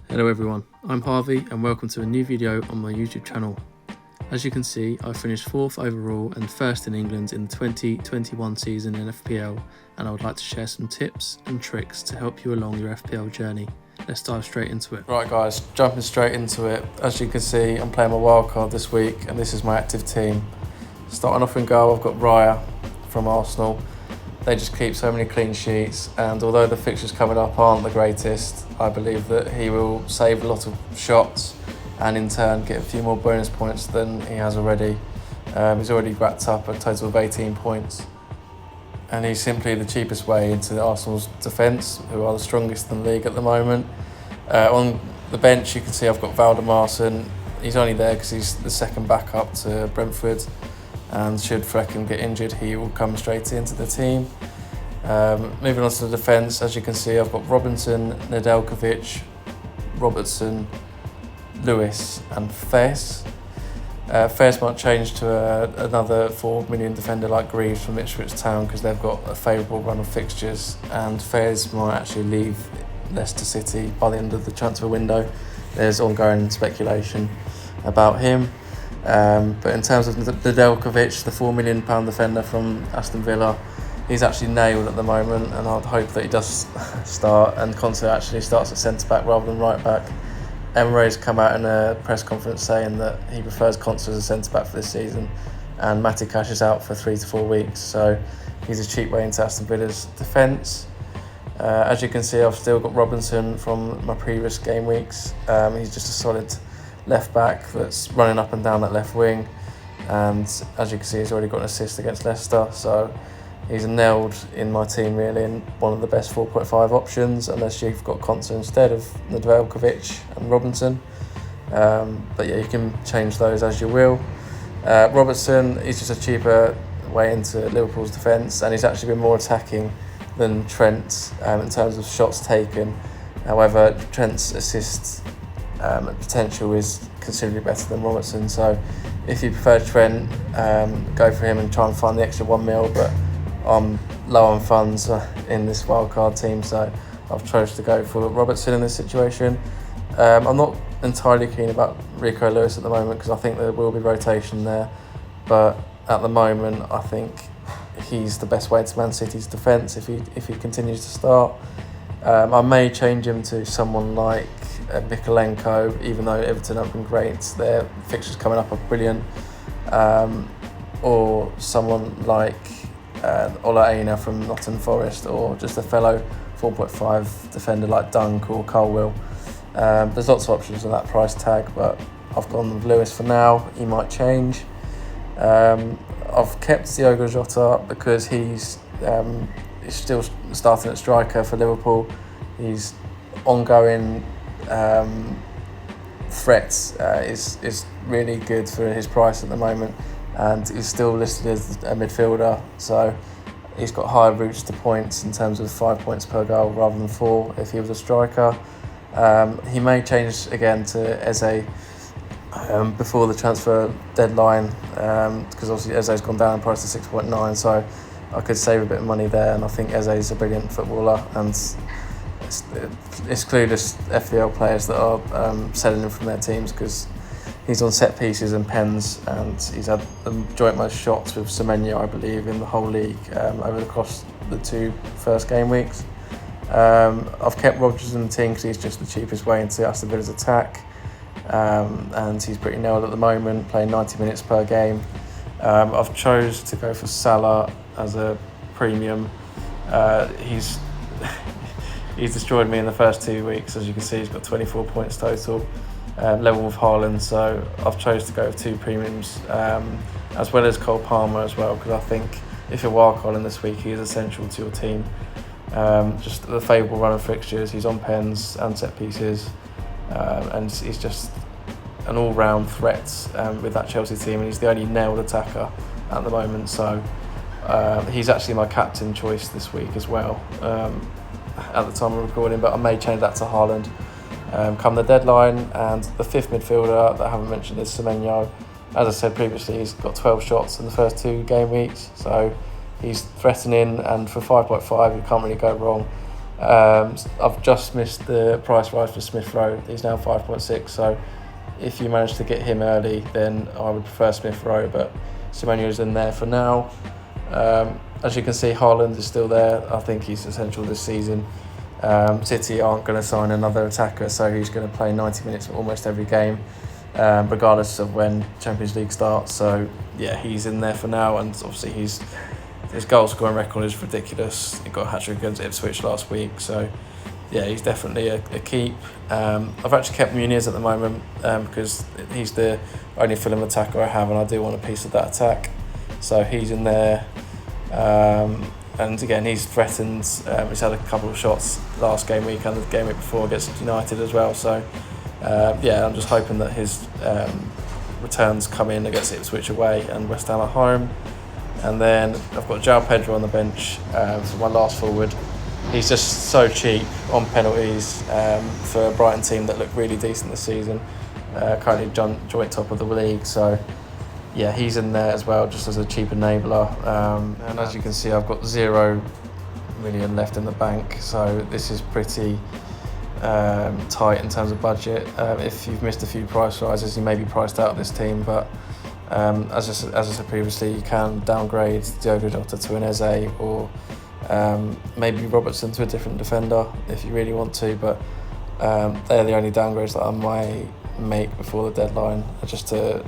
Hello everyone, I'm Harvey and welcome to a new video on my YouTube channel. As you can see, I finished 4th overall and 1st in England in the 2021 season in FPL, and I would like to share some tips and tricks to help you along your FPL journey. Let's dive straight into it. Right guys, jumping straight into it. As you can see, I'm playing my wildcard this week and this is my active team. Starting off in goal, I've got Raya from Arsenal. They just keep so many clean sheets, and although the fixtures coming up aren't the greatest, I believe that he will save a lot of shots and in turn get a few more bonus points than he has already. He's already racked up a total of 18 points, and he's simply the cheapest way into Arsenal's defence, who are the strongest in the league at the moment. On the bench, you can see I've got Valdemarsson. He's only there because he's the second backup to Brentford, and should Frecken get injured, he will come straight into the team. Moving on to the defence, as you can see, I've got Robinson, Nedeljkovic, Robertson, Lewis and Fez. Fez might change to another 4 million defender like Greaves from Ipswich Town because they've got a favourable run of fixtures, and Fez might actually leave Leicester City by the end of the transfer window. There's ongoing speculation about him. But in terms of Nedeljkovic, the £4 million defender from Aston Villa, he's actually nailed at the moment, and I'd hope that he does start and Conte actually starts at centre-back rather than right-back. Emre's come out in a press conference saying that he prefers Conte as a centre-back for this season, and Matty Cash is out for 3 to 4 weeks, so he's a cheap way into Aston Villa's defence. As you can see, I've still got Robinson from my previous game weeks. He's just a solid left back that's running up and down that left wing, and as you can see, he's already got an assist against Leicester, so he's nailed in my team really, and one of the best 4.5 options unless you've got Konsa instead of Nedeljkovic and Robinson. But yeah, you can change those as you will. Robertson, he's just a cheaper way into Liverpool's defence, and he's actually been more attacking than Trent in terms of shots taken. However, Trent's assist potential is considerably better than Robertson, so if you prefer Trent, go for him and try and find the extra 1 mil, but I'm low on funds in this wildcard team, so I've chosen to go for Robertson in this situation. I'm not entirely keen about Rico Lewis at the moment because I think there will be rotation there, but at the moment I think he's the best way to Man City's defence if he continues to start. I may change him to someone like Mikalenko, even though Everton have been great. Their fixtures coming up are brilliant. Or someone like Ola Aina from Nottingham Forest, or just a fellow 4.5 defender like Dunk or Colwill. There's lots of options on that price tag, but I've gone with Lewis for now. He might change. I've kept Diogo Jota because he's still starting at striker for Liverpool. He's ongoing threat is really good for his price at the moment, and he's still listed as a midfielder, so he's got higher routes to points in terms of 5 points per goal rather than 4 if he was a striker. He may change again to Eze before the transfer deadline, because obviously Eze's gone down in price to 6.9, so I could save a bit of money there, and I think Eze is a brilliant footballer, and it's clueless FPL players that are selling him from their teams because he's on set pieces and pens, and he's had the joint most shots with Semenyo, I believe, in the whole league over the course of the 2 first game weeks. I've kept Rodgers in the team because he's just the cheapest way into Aston Villa's attack, and he's pretty nailed at the moment, playing 90 minutes per game. I've chose to go for Salah as a premium. He's destroyed me in the first 2 weeks. As you can see, he's got 24 points total, level with Haaland, so I've chose to go with 2 premiums, as well as Cole Palmer as well, because I think if you're wildcarding this week, he is essential to your team. Just the favourable run of fixtures, he's on pens and set pieces, and he's just an all-round threat with that Chelsea team, and he's the only nailed attacker at the moment, so he's actually my captain choice this week as well at the time of recording, but I may change that to Haaland come the deadline. And the 5th midfielder that I haven't mentioned is Semenyo. As I said previously, he's got 12 shots in the first 2 game weeks, so he's threatening, and for 5.5 you can't really go wrong. I've just missed the price rise for Smith Rowe. He's now 5.6, so if you manage to get him early, then I would prefer Smith Rowe, but Semenyo's in there for now. As you can see, Haaland is still there. I think he's essential this season. City aren't going to sign another attacker, so he's going to play 90 minutes almost every game, regardless of when Champions League starts. So yeah, he's in there for now, and obviously his goal scoring record is ridiculous. He got a hat-trick against Ipswich last week, so yeah, he's definitely a keep. I've actually kept Muniz at the moment because he's the only Fulham attacker I have, and I do want a piece of that attack. So he's in there. And again, he's threatened. He's had a couple of shots last game week and the game week before against United as well. So yeah, I'm just hoping that his returns come in against Ipswich away and West Ham at home. And then I've got João Pedro on the bench for my last forward. He's just so cheap on penalties for a Brighton team that look really decent this season. Currently joint top of the league, so yeah, he's in there as well, just as a cheap enabler. And as you can see, I've got 0 million left in the bank, so this is pretty tight in terms of budget. If you've missed a few price rises, you may be priced out of this team, but as I said previously, you can downgrade Diogo Jota to an Eze, or maybe Robertson to a different defender if you really want to, but they're the only downgrades that I might make before the deadline, just to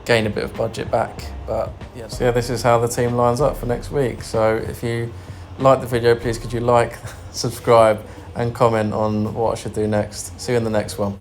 gain a bit of budget back. But yeah, so yeah, this is how the team lines up for next week. So if you like the video, please could you like, subscribe and comment on what I should do next. See you in the next one.